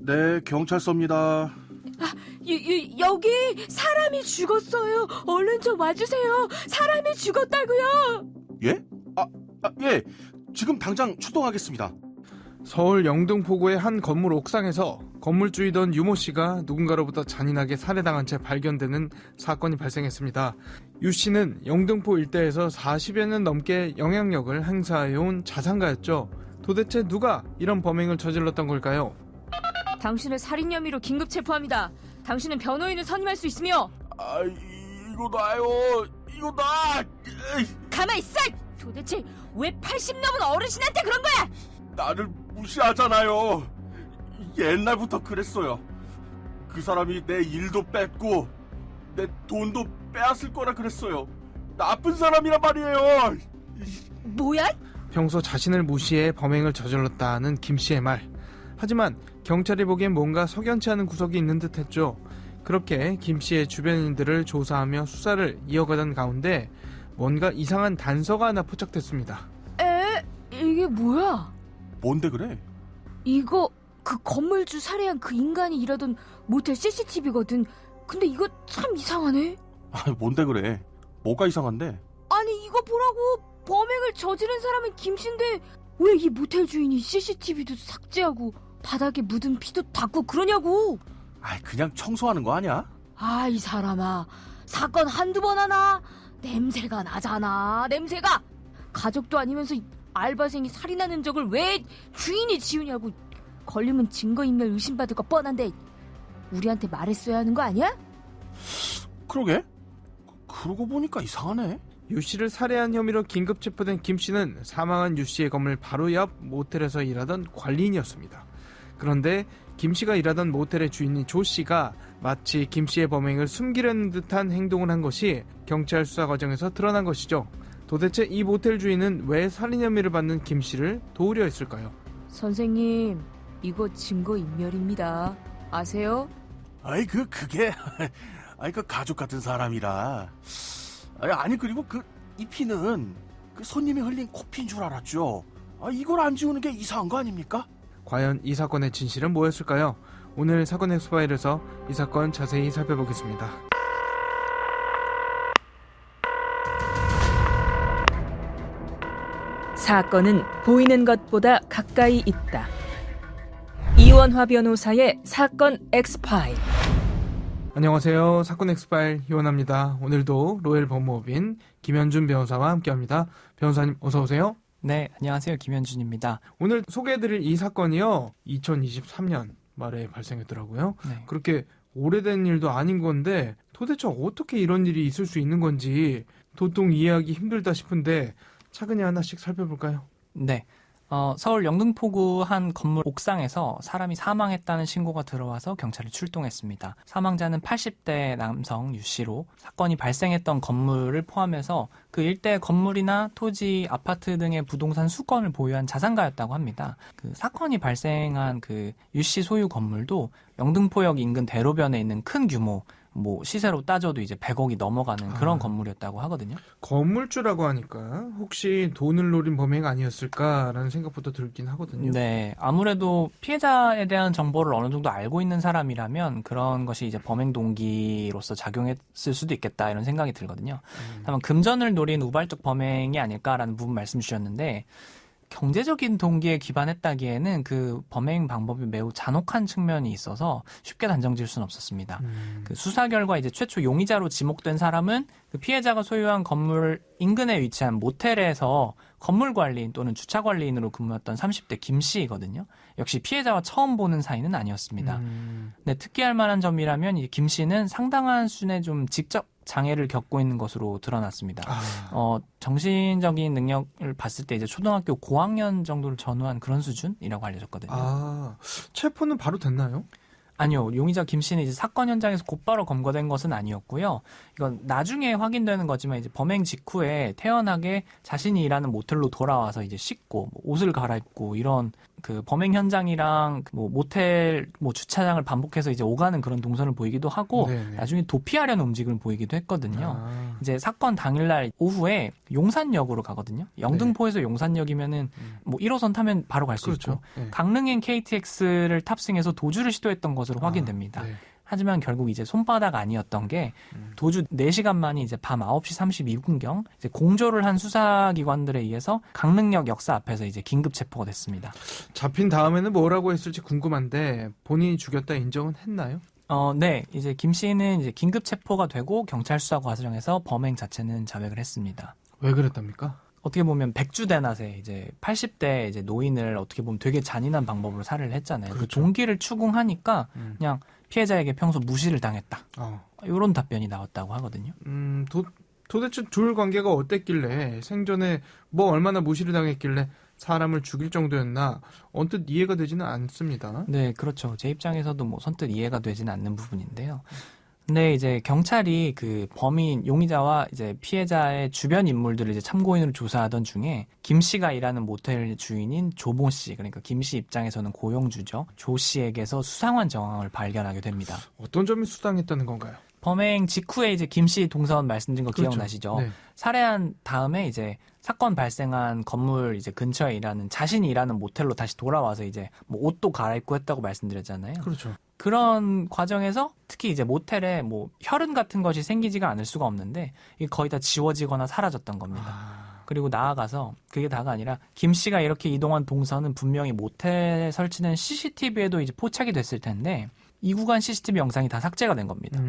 네, 경찰서입니다. 여기 사람이 죽었어요. 얼른 좀 와주세요. 사람이 죽었다고요. 예? 예. 지금 당장 출동하겠습니다. 서울 영등포구의 한 건물 옥상에서 건물주이던 유모 씨가 누군가로부터 잔인하게 살해당한 채 발견되는 사건이 발생했습니다. 유 씨는 영등포 일대에서 40여 년 넘게 영향력을 행사해온 자산가였죠. 도대체 누가 이런 범행을 저질렀던 걸까요? 당신을 살인 혐의로 긴급 체포합니다. 당신은 변호인을 선임할 수 있으며. 이거 나요. 이거 나. 가만히 있어! 도대체 왜 80 넘은 어르신한테 그런 거야? 나를 무시하잖아요. 옛날부터 그랬어요. 그 사람이 내 일도 뺏고 내 돈도 빼앗을 거라 그랬어요. 나쁜 사람이란 말이에요. 뭐야? 평소 자신을 무시해 범행을 저질렀다는 김 씨의 말. 하지만 경찰이 보기엔 뭔가 석연치 않은 구석이 있는 듯 했죠. 그렇게 김 씨의 주변인들을 조사하며 수사를 이어가던 가운데 뭔가 이상한 단서가 하나 포착됐습니다. 이게 뭐야? 뭔데 그래? 이거 그 건물주 살해한 그 인간이 일하던 모텔 CCTV거든. 근데 이거 참 이상하네. 뭔데 그래? 뭐가 이상한데? 아니 이거 보라고. 범행을 저지른 사람은 김 씨인데 왜 이 모텔 주인이 CCTV도 삭제하고 바닥에 묻은 피도 닦고 그러냐고. 그냥 청소하는 거 아니야? 이 사람아, 사건 한두 번 하나? 냄새가 나잖아. 냄새가. 가족도 아니면서 알바생이 살인한 흔적을 왜 주인이 지우냐고. 걸리면 증거인멸 의심받을 거 뻔한데 우리한테 말했어야 하는 거 아니야? 그러게. 그러고 보니까 이상하네. 유 씨를 살해한 혐의로 긴급 체포된 김 씨는 사망한 유 씨의 건물 바로 옆 모텔에서 일하던 관리인이었습니다. 그런데 김 씨가 일하던 모텔의 주인인 조 씨가 마치 김 씨의 범행을 숨기려는 듯한 행동을 한 것이 경찰 수사 과정에서 드러난 것이죠. 도대체 이 모텔 주인은 왜 살인 혐의를 받는 김 씨를 도우려 했을까요? 선생님, 이거 증거인멸입니다. 아세요? 그게 그 가족 같은 사람이라. 그리고 이 피는 그 손님이 흘린 코피인 줄 알았죠. 이걸 안 지우는 게 이상한 거 아닙니까? 과연 이 사건의 진실은 뭐였을까요? 오늘 사건 엑스파일에서 이 사건 자세히 살펴보겠습니다. 사건은 보이는 것보다 가까이 있다. 이원화 변호사의 사건 엑스파일. 안녕하세요. 사건 엑스파일 이원화입니다. 오늘도 로엘 법무법인 김현준 변호사와 함께합니다. 변호사님 어서 오세요. 네, 안녕하세요. 김현준입니다. 오늘 소개해드릴 이 사건이요. 2023년 말에 발생했더라고요. 네. 그렇게 오래된 일도 아닌 건데 도대체 어떻게 이런 일이 있을 수 있는 건지 도통 이해하기 힘들다 싶은데 차근히 하나씩 살펴볼까요? 네. 서울 영등포구 한 건물 옥상에서 사람이 사망했다는 신고가 들어와서 경찰이 출동했습니다. 사망자는 80대 남성 유 씨로 사건이 발생했던 건물을 포함해서 그 일대 건물이나 토지, 아파트 등의 부동산 수건을 보유한 자산가였다고 합니다. 그 사건이 발생한 그 유 씨 소유 건물도 영등포역 인근 대로변에 있는 큰 규모, 시세로 따져도 이제 100억이 넘어가는 그런 건물이었다고 하거든요. 건물주라고 하니까 혹시 돈을 노린 범행 아니었을까라는 생각부터 들긴 하거든요. 네, 아무래도 피해자에 대한 정보를 어느 정도 알고 있는 사람이라면 그런 것이 이제 범행 동기로서 작용했을 수도 있겠다 이런 생각이 들거든요. 다만 금전을 노린 우발적 범행이 아닐까라는 부분 말씀 주셨는데 경제적인 동기에 기반했다기에는 그 범행 방법이 매우 잔혹한 측면이 있어서 쉽게 단정 지을 수는 없었습니다. 그 수사 결과 이제 최초 용의자로 지목된 사람은 그 피해자가 소유한 건물 인근에 위치한 모텔에서 건물 관리인 또는 주차 관리인으로 근무했던 30대 김 씨이거든요. 역시 피해자와 처음 보는 사이는 아니었습니다. 네, 특기할 만한 점이라면 이 김 씨는 상당한 수준의 좀 직접 장애를 겪고 있는 것으로 드러났습니다. 정신적인 능력을 봤을 때 이제 초등학교 고학년 정도를 전후한 그런 수준이라고 알려졌거든요. 체포는 바로 됐나요? 아니요. 용의자 김 씨는 이제 사건 현장에서 곧바로 검거된 것은 아니었고요. 이건 나중에 확인되는 거지만 이제 범행 직후에 태연하게 자신이 일하는 모텔로 돌아와서 이제 씻고 옷을 갈아입고 이런 그 범행 현장이랑 뭐 모텔 뭐 주차장을 반복해서 이제 오가는 그런 동선을 보이기도 하고 네네. 나중에 도피하려는 움직임을 보이기도 했거든요. 아, 이제 사건 당일날 오후에 용산역으로 가거든요. 영등포에서 용산역이면은 뭐 1호선 타면 바로 갈 수 그렇죠. 있고 네. 강릉행 KTX를 탑승해서 도주를 시도했던 것으로 확인됩니다. 네. 하지만 결국 이제 손바닥 아니었던 게 도주 4시간 만에 이제 밤 9시 32분경 이제 공조를 한 수사기관들에 의해서 강릉역 역사 앞에서 이제 긴급 체포가 됐습니다. 잡힌 다음에는 뭐라고 했을지 궁금한데 본인이 죽였다 인정은 했나요? 네. 이제 김 씨는 이제 긴급 체포가 되고 경찰 수사 과정에서 범행 자체는 자백을 했습니다. 왜 그랬답니까? 어떻게 보면 백주대낮에 이제 80대 이제 노인을 어떻게 보면 되게 잔인한 방법으로 살해를 했잖아요. 그 그렇죠. 동기를 추궁하니까 그냥 피해자에게 평소 무시를 당했다. 이런 답변이 나왔다고 하거든요. 도대체 둘 관계가 어땠길래 생전에 뭐 얼마나 무시를 당했길래 사람을 죽일 정도였나 언뜻 이해가 되지는 않습니다. 네, 그렇죠. 제 입장에서도 뭐 선뜻 이해가 되지는 않는 부분인데요. 근데 이제 경찰이 그 범인 용의자와 이제 피해자의 주변 인물들을 이제 참고인으로 조사하던 중에 김 씨가 일하는 모텔 주인인 조모 씨, 그러니까 김 씨 입장에서는 고용주죠. 조 씨에게서 수상한 정황을 발견하게 됩니다. 어떤 점이 수상했다는 건가요? 범행 직후에 이제 김 씨 동선 말씀드린 거 그렇죠. 기억나시죠? 네. 살해한 다음에 이제 사건 발생한 건물 이제 근처에 일하는 자신이 일하는 모텔로 다시 돌아와서 이제 뭐 옷도 갈아입고 했다고 말씀드렸잖아요. 그렇죠. 그런 과정에서 특히 이제 모텔에 뭐 혈흔 같은 것이 생기지가 않을 수가 없는데 이게 거의 다 지워지거나 사라졌던 겁니다. 그리고 나아가서 그게 다가 아니라 김 씨가 이렇게 이동한 동선은 분명히 모텔에 설치된 CCTV에도 이제 포착이 됐을 텐데 이 구간 CCTV 영상이 다 삭제가 된 겁니다.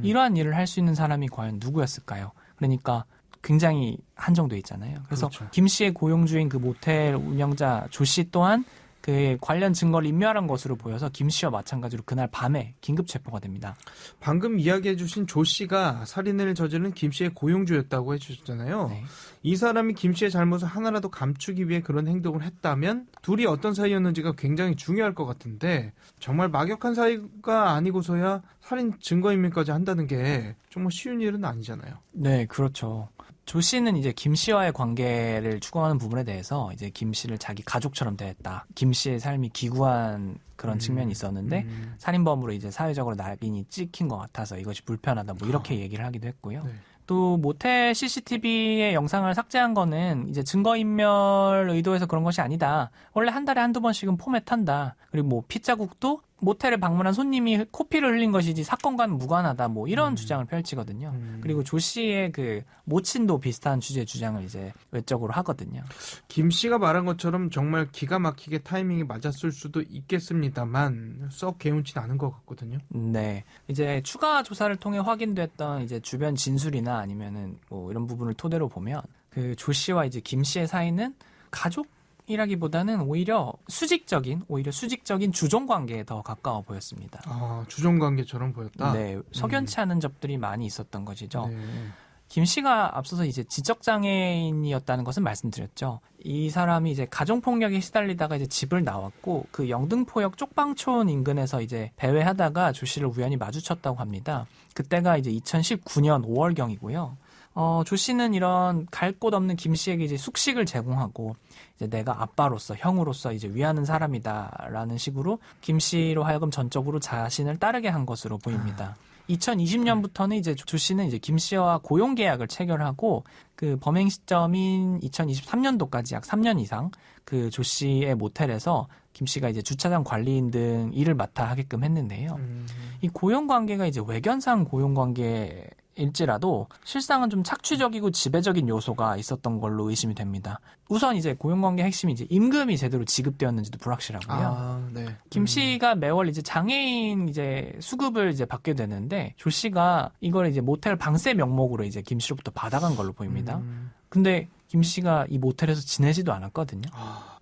이러한 일을 할 수 있는 사람이 과연 누구였을까요? 그러니까 굉장히 한정돼 있잖아요. 그래서 그렇죠. 김 씨의 고용주인 그 모텔 운영자 조 씨 또한 그 관련 증거를 인멸한 것으로 보여서 김 씨와 마찬가지로 그날 밤에 긴급 체포가 됩니다. 방금 이야기해 주신 조 씨가 살인을 저지른 김 씨의 고용주였다고 해주셨잖아요. 네. 이 사람이 김 씨의 잘못을 하나라도 감추기 위해 그런 행동을 했다면 둘이 어떤 사이였는지가 굉장히 중요할 것 같은데 정말 막역한 사이가 아니고서야 살인 증거인멸까지 한다는 게 정말 쉬운 일은 아니잖아요. 네, 그렇죠. 조 씨는 이제 김 씨와의 관계를 추구하는 부분에 대해서 이제 김 씨를 자기 가족처럼 대했다. 김 씨의 삶이 기구한 그런 측면이 있었는데 살인범으로 이제 사회적으로 낙인이 찍힌 것 같아서 이것이 불편하다. 뭐 이렇게 얘기를 하기도 했고요. 네. 또 모텔 CCTV의 영상을 삭제한 거는 이제 증거인멸 의도에서 그런 것이 아니다. 원래 한 달에 한두 번씩은 포맷한다. 그리고 뭐 피자국도 모텔을 방문한 손님이 코피를 흘린 것이지 사건과는 무관하다. 뭐 이런 주장을 펼치거든요. 그리고 조 씨의 그 모친도 비슷한 취지의 주장을 이제 외적으로 하거든요. 김 씨가 말한 것처럼 정말 기가 막히게 타이밍이 맞았을 수도 있겠습니다만 썩 개운치 않은 것 같거든요. 네. 이제 추가 조사를 통해 확인됐던 이제 주변 진술이나 아니면은 뭐 이런 부분을 토대로 보면 그 조 씨와 이제 김 씨의 사이는 가족이라기보다는 오히려 수직적인 주종 관계에 더 가까워 보였습니다. 아, 주종관계처럼 보였다? 네. 석연치 않은 점들이 많이 있었던 것이죠. 네. 김 씨가 앞서서 이제 지적장애인이었다는 것은 말씀드렸죠. 이 사람이 이제 가정폭력에 시달리다가 이제 집을 나왔고 그 영등포역 쪽방촌 인근에서 이제 배회하다가 조 씨를 우연히 마주쳤다고 합니다. 그때가 이제 2019년 5월경이고요. 조 씨는 이런 갈 곳 없는 김 씨에게 이제 숙식을 제공하고 이제 내가 아빠로서 형으로서 이제 위하는 사람이다라는 식으로 김 씨로 하여금 전적으로 자신을 따르게 한 것으로 보입니다. 2020년부터는 이제 조 씨는 이제 김 씨와 고용 계약을 체결하고 그 범행 시점인 2023년도까지 약 3년 이상 그 조 씨의 모텔에서 김 씨가 이제 주차장 관리인 등 일을 맡아 하게끔 했는데요. 이 고용 관계가 이제 외견상 고용 관계일지라도 실상은 좀 착취적이고 지배적인 요소가 있었던 걸로 의심이 됩니다. 우선 이제 고용관계 핵심이 이제 임금이 제대로 지급되었는지도 불확실하고요. 아, 네. 김 씨가 매월 이제 장애인 이제 수급을 이제 받게 되는데 조 씨가 이걸 이제 모텔 방세 명목으로 이제 김 씨로부터 받아간 걸로 보입니다. 근데 김 씨가 이 모텔에서 지내지도 않았거든요.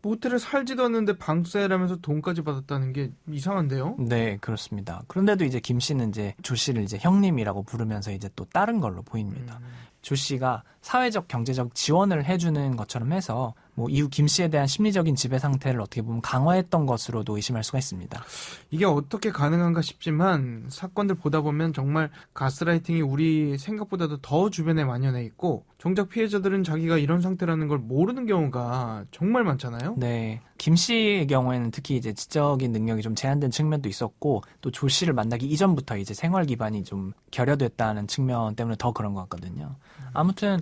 모텔에 살지도 않는데 방세라면서 돈까지 받았다는 게 이상한데요? 네, 그렇습니다. 그런데도 이제 김 씨는 이제 조 씨를 이제 형님이라고 부르면서 이제 또 따른 걸로 보입니다. 조 씨가 사회적 경제적 지원을 해주는 것처럼 해서 뭐 이후 김 씨에 대한 심리적인 지배 상태를 어떻게 보면 강화했던 것으로도 의심할 수가 있습니다. 이게 어떻게 가능한가 싶지만 사건들 보다 보면 정말 가스라이팅이 우리 생각보다도 더 주변에 만연해 있고 정작 피해자들은 자기가 이런 상태라는 걸 모르는 경우가 정말 많잖아요. 네. 김 씨의 경우에는 특히 이제 지적인 능력이 좀 제한된 측면도 있었고 또 조 씨를 만나기 이전부터 이제 생활 기반이 좀 결여됐다는 측면 때문에 더 그런 것 같거든요. 아무튼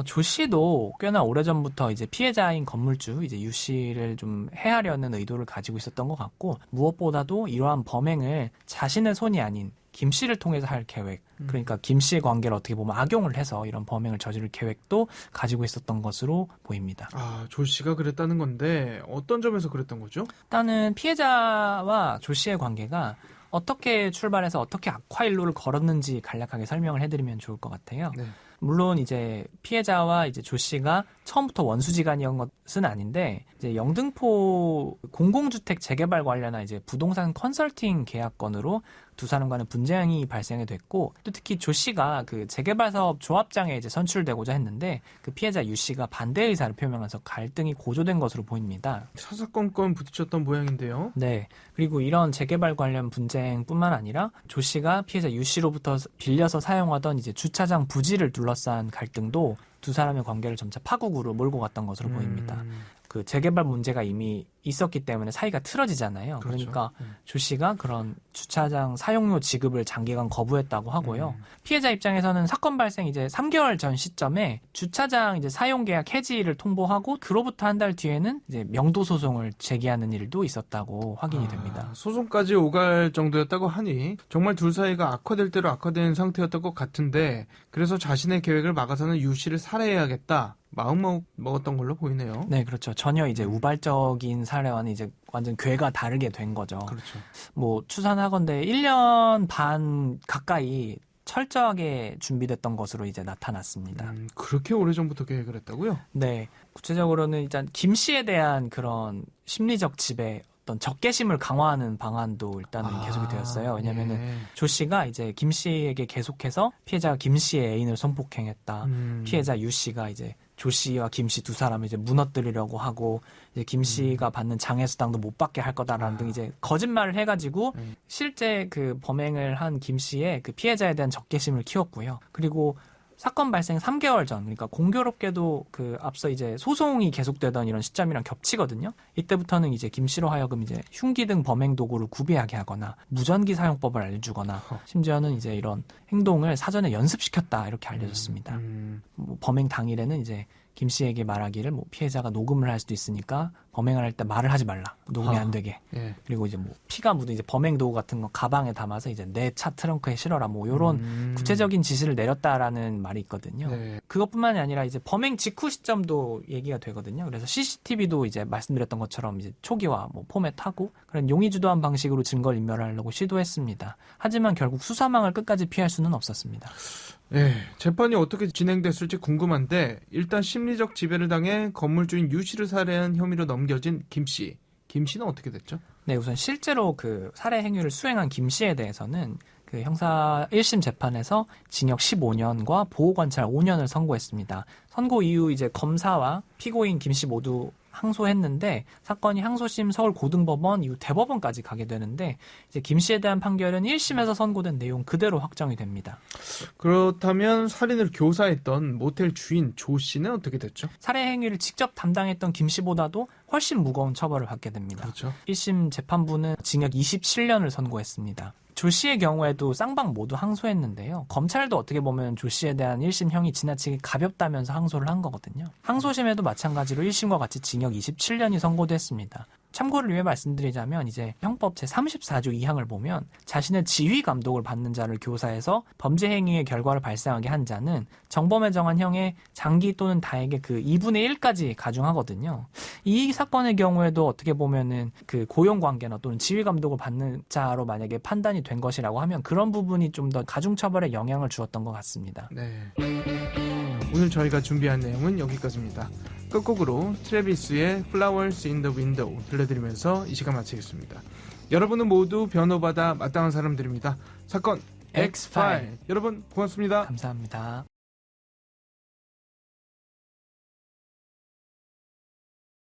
조 씨도 꽤나 오래전부터 이제 피해자인 건물주 이제 유 씨를 좀 해하려는 의도를 가지고 있었던 것 같고 무엇보다도 이러한 범행을 자신의 손이 아닌 김 씨를 통해서 할 계획, 그러니까 김 씨의 관계를 어떻게 보면 악용을 해서 이런 범행을 저지를 계획도 가지고 있었던 것으로 보입니다. 아, 조 씨가 그랬다는 건데 어떤 점에서 그랬던 거죠? 일단은 피해자와 조 씨의 관계가 어떻게 출발해서 어떻게 악화일로를 걸었는지 간략하게 설명을 해드리면 좋을 것 같아요. 네. 물론 이제 피해자와 이제 조 씨가 처음부터 원수지간이었던 것은 아닌데 이제 영등포 공공주택 재개발 관련한 이제 부동산 컨설팅 계약건으로 두 사람과는 분쟁이 발생이 됐고 또 특히 조 씨가 그 재개발 사업 조합장에 이제 선출되고자 했는데 그 피해자 유 씨가 반대 의사를 표명해서 갈등이 고조된 것으로 보입니다. 사사건건 부딪혔던 모양인데요. 네. 그리고 이런 재개발 관련 분쟁뿐만 아니라 조 씨가 피해자 유 씨로부터 빌려서 사용하던 이제 주차장 부지를 둘러싼 갈등도 두 사람의 관계를 점차 파국으로 몰고 갔던 것으로 보입니다. 그 재개발 문제가 이미 있었기 때문에 사이가 틀어지잖아요. 그렇죠. 그러니까 조 씨가 그런 주차장 사용료 지급을 장기간 거부했다고 하고요. 피해자 입장에서는 사건 발생 이제 3개월 전 시점에 주차장 이제 사용 계약 해지를 통보하고 그로부터 한 달 뒤에는 이제 명도 소송을 제기하는 일도 있었다고 확인이 됩니다. 소송까지 오갈 정도였다고 하니 정말 둘 사이가 악화될 대로 악화된 상태였던 것 같은데 그래서 자신의 계획을 막아서는 유 씨를 살해해야겠다. 마음 먹었던 걸로 보이네요. 네, 그렇죠. 전혀 이제 우발적인 사례와는 이제 완전 궤가 다르게 된 거죠. 그렇죠. 뭐 추산하건대 1년 반 가까이 철저하게 준비됐던 것으로 이제 나타났습니다. 그렇게 오래전부터 계획을 했다고요? 네. 구체적으로는 일단 김 씨에 대한 그런 심리적 지배, 어떤 적개심을 강화하는 방안도 일단은 계속이 되었어요. 왜냐면은 예. 조 씨가 이제 김 씨에게 계속해서 피해자가 김 씨의 애인을 성폭행했다. 피해자 유 씨가 이제 조 씨와 김 씨 두 사람을 이제 무너뜨리려고 하고 이제 김 씨가 받는 장애수당도 못 받게 할 거다라는 등 이제 거짓말을 해가지고 실제 그 범행을 한 김 씨의 그 피해자에 대한 적개심을 키웠고요. 그리고 사건 발생 3개월 전, 그러니까 공교롭게도 그 앞서 이제 소송이 계속되던 이런 시점이랑 겹치거든요. 이때부터는 이제 김 씨로 하여금 이제 흉기 등 범행 도구를 구비하게 하거나 무전기 사용법을 알려주거나 심지어는 이제 이런 행동을 사전에 연습시켰다 이렇게 알려졌습니다. 뭐 범행 당일에는 이제 김 씨에게 말하기를 뭐 피해자가 녹음을 할 수도 있으니까 범행을 할 때 말을 하지 말라. 녹음이 안 되게. 예. 그리고 이제 뭐 피가 묻은 이제 범행 도구 같은 거 가방에 담아서 이제 내 차 트렁크에 실어라. 뭐 요런 구체적인 지시를 내렸다라는 말이 있거든요. 네. 그것뿐만이 아니라 이제 범행 직후 시점도 얘기가 되거든요. 그래서 CCTV도 이제 말씀드렸던 것처럼 이제 초기화, 뭐 포맷하고 그런 용의주도한 방식으로 증거를 인멸하려고 시도했습니다. 하지만 결국 수사망을 끝까지 피할 수는 없었습니다. 네, 재판이 어떻게 진행됐을지 궁금한데 일단 심리적 지배를 당해 건물주인 유 씨를 살해한 혐의로 넘겨진 김 씨. 김 씨는 어떻게 됐죠? 네, 우선 실제로 그 살해 행위를 수행한 김 씨에 대해서는 그 형사 1심 재판에서 징역 15년과 보호관찰 5년을 선고했습니다. 선고 이후 이제 검사와 피고인 김 씨 모두 항소했는데 사건이 항소심 서울고등법원 이후 대법원까지 가게 되는데 이제 김 씨에 대한 판결은 1심에서 선고된 내용 그대로 확정이 됩니다. 그렇다면 살인을 교사했던 모텔 주인 조 씨는 어떻게 됐죠? 살해 행위를 직접 담당했던 김 씨보다도 훨씬 무거운 처벌을 받게 됩니다. 그렇죠. 1심 재판부는 징역 27년을 선고했습니다. 조 씨의 경우에도 쌍방 모두 항소했는데요. 검찰도 어떻게 보면 조 씨에 대한 1심형이 지나치게 가볍다면서 항소를 한 거거든요. 항소심에도 마찬가지로 1심과 같이 징역 27년이 선고됐습니다. 참고를 위해 말씀드리자면 이제 형법 제34조 2항을 보면 자신의 지휘 감독을 받는 자를 교사해서 범죄 행위의 결과를 발생하게 한 자는 정범에 정한 형의 장기 또는 다에게 그 2분의 1까지 가중하거든요. 이 사건의 경우에도 어떻게 보면은 그 고용 관계나 또는 지휘 감독을 받는 자로 만약에 판단이 된 것이라고 하면 그런 부분이 좀 더 가중 처벌에 영향을 주었던 것 같습니다. 네. 오늘 저희가 준비한 내용은 여기까지입니다. 끝곡으로 트래비스의 Flowers in the Window 들려드리면서 이 시간 마치겠습니다. 여러분은 모두 변호받아 마땅한 사람들입니다. 사건 X-파일. 여러분 고맙습니다. 감사합니다.